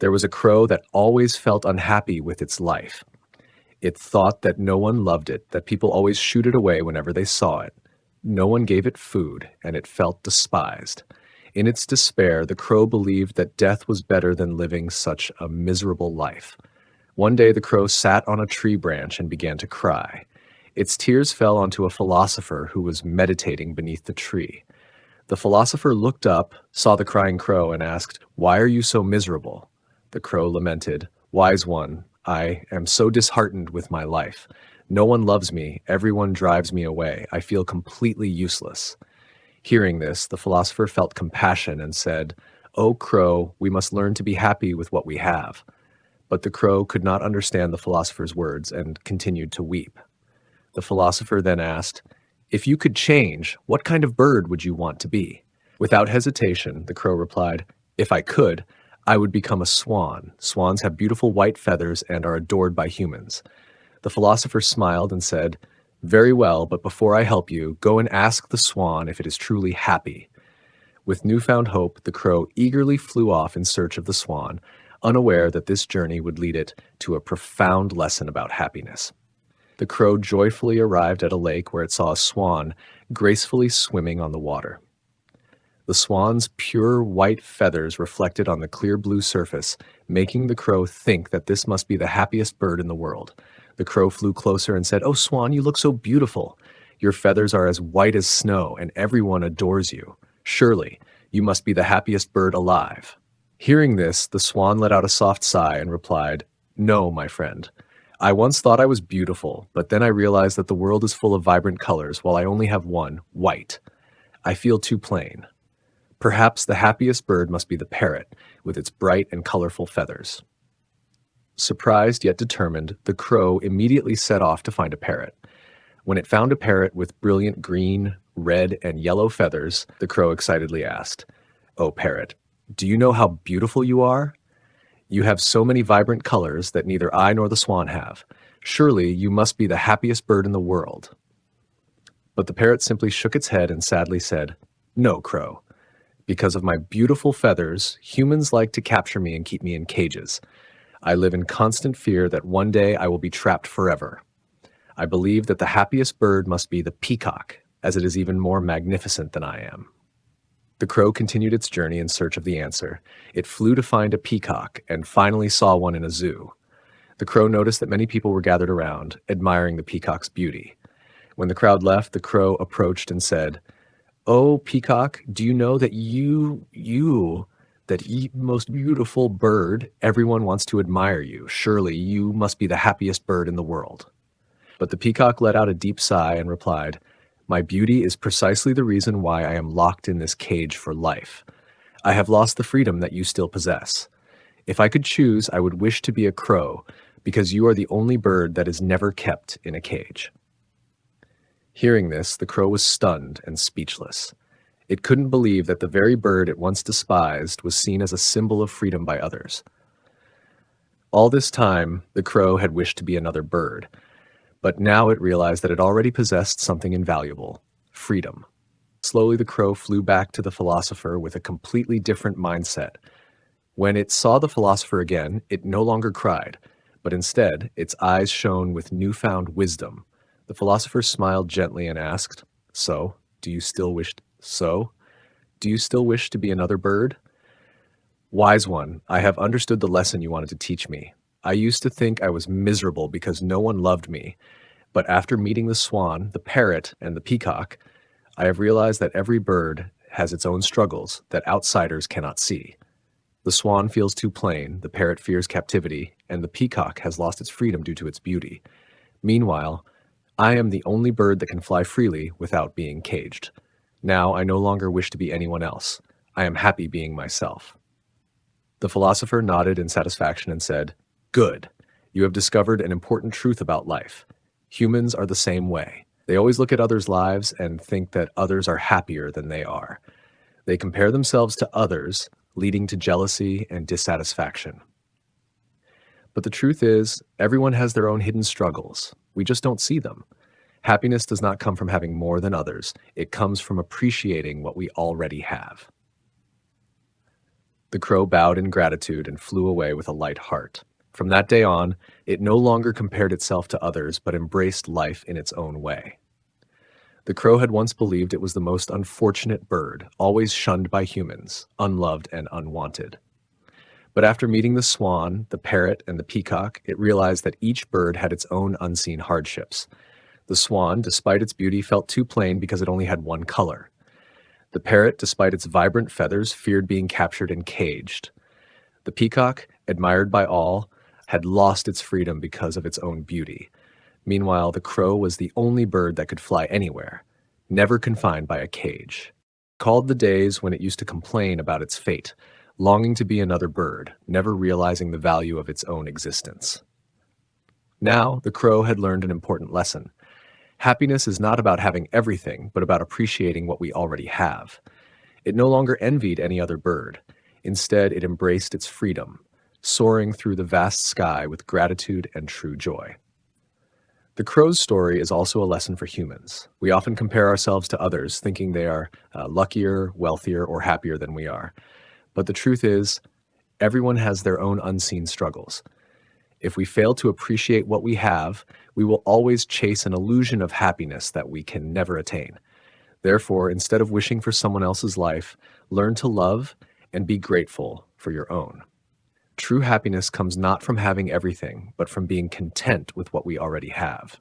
There was a crow that always felt unhappy with its life. It thought that no one loved it, that people always shooed it away whenever they saw it. No one gave it food, and it felt despised. In its despair, the crow believed that death was better than living such a miserable life. One day the crow sat on a tree branch and began to cry. Its tears fell onto a philosopher who was meditating beneath the tree. The philosopher looked up, saw the crying crow, and asked, "Why are you so miserable?" The crow lamented, "Wise one, I am so disheartened with my life. No one loves me, everyone drives me away. I feel completely useless." Hearing this, the philosopher felt compassion and said, "O crow, we must learn to be happy with what we have." But the crow could not understand the philosopher's words and continued to weep. The philosopher then asked, "If you could change, what kind of bird would you want to be?" Without hesitation, the crow replied, "If I could, I would become a swan. Swans have beautiful white feathers and are adored by humans." The philosopher smiled and said, "Very well, but before I help you, go and ask the swan if it is truly happy." With newfound hope, the crow eagerly flew off in search of the swan, unaware that this journey would lead it to a profound lesson about happiness. The crow joyfully arrived at a lake where it saw a swan gracefully swimming on the water. The swan's pure white feathers reflected on the clear blue surface, making the crow think that this must be the happiest bird in the world. The crow flew closer and said, "Oh, swan, you look so beautiful. Your feathers are as white as snow, and everyone adores you. Surely, you must be the happiest bird alive." Hearing this, the swan let out a soft sigh and replied, "No, my friend. I once thought I was beautiful, but then I realized that the world is full of vibrant colors while I only have one, white. I feel too plain. Perhaps the happiest bird must be the parrot, with its bright and colorful feathers." Surprised yet determined, the crow immediately set off to find a parrot. When it found a parrot with brilliant green, red, and yellow feathers, the crow excitedly asked, "Oh, parrot, do you know how beautiful you are? You have so many vibrant colors that neither I nor the swan have. Surely you must be the happiest bird in the world." But the parrot simply shook its head and sadly said, "No, crow. Because of my beautiful feathers, humans like to capture me and keep me in cages. I live in constant fear that one day I will be trapped forever. I believe that the happiest bird must be the peacock, as it is even more magnificent than I am." The crow continued its journey in search of the answer. It flew to find a peacock and finally saw one in a zoo. The crow noticed that many people were gathered around, admiring the peacock's beauty. When the crowd left, the crow approached and said, "Oh, peacock, do you know that most beautiful bird, everyone wants to admire you. Surely you must be the happiest bird in the world." But the peacock let out a deep sigh and replied, "My beauty is precisely the reason why I am locked in this cage for life. I have lost the freedom that you still possess. If I could choose, I would wish to be a crow, because you are the only bird that is never kept in a cage." Hearing this, the crow was stunned and speechless. It couldn't believe that the very bird it once despised was seen as a symbol of freedom by others. All this time, the crow had wished to be another bird, but now it realized that it already possessed something invaluable: freedom. Slowly, the crow flew back to the philosopher with a completely different mindset. When it saw the philosopher again, it no longer cried, but instead, its eyes shone with newfound wisdom. The philosopher smiled gently and asked, Do you still wish to be another bird?" "Wise one, I have understood the lesson you wanted to teach me. I used to think I was miserable because no one loved me, but after meeting the swan, the parrot, and the peacock, I have realized that every bird has its own struggles that outsiders cannot see. The swan feels too plain, the parrot fears captivity, and the peacock has lost its freedom due to its beauty. Meanwhile, I am the only bird that can fly freely without being caged. Now I no longer wish to be anyone else. I am happy being myself." The philosopher nodded in satisfaction and said, "Good. You have discovered an important truth about life. Humans are the same way. They always look at others' lives and think that others are happier than they are. They compare themselves to others, leading to jealousy and dissatisfaction. But the truth is, everyone has their own hidden struggles. We just don't see them. Happiness does not come from having more than others. It comes from appreciating what we already have." The crow bowed in gratitude and flew away with a light heart. From that day on, it no longer compared itself to others, but embraced life in its own way. The crow had once believed it was the most unfortunate bird, always shunned by humans, unloved and unwanted. But after meeting the swan, the parrot, and the peacock, it realized that each bird had its own unseen hardships. The swan, despite its beauty, felt too plain because it only had one color. The parrot, despite its vibrant feathers, feared being captured and caged. The peacock, admired by all, had lost its freedom because of its own beauty. Meanwhile, the crow was the only bird that could fly anywhere, never confined by a cage. Called the days when it used to complain about its fate, longing to be another bird, never realizing the value of its own existence. Now, the crow had learned an important lesson. Happiness is not about having everything, but about appreciating what we already have. It no longer envied any other bird. Instead, it embraced its freedom, soaring through the vast sky with gratitude and true joy. The crow's story is also a lesson for humans. We often compare ourselves to others, thinking they are luckier, wealthier, or happier than we are. But the truth is, everyone has their own unseen struggles. If we fail to appreciate what we have, we will always chase an illusion of happiness that we can never attain. Therefore, instead of wishing for someone else's life, learn to love and be grateful for your own. True happiness comes not from having everything, but from being content with what we already have.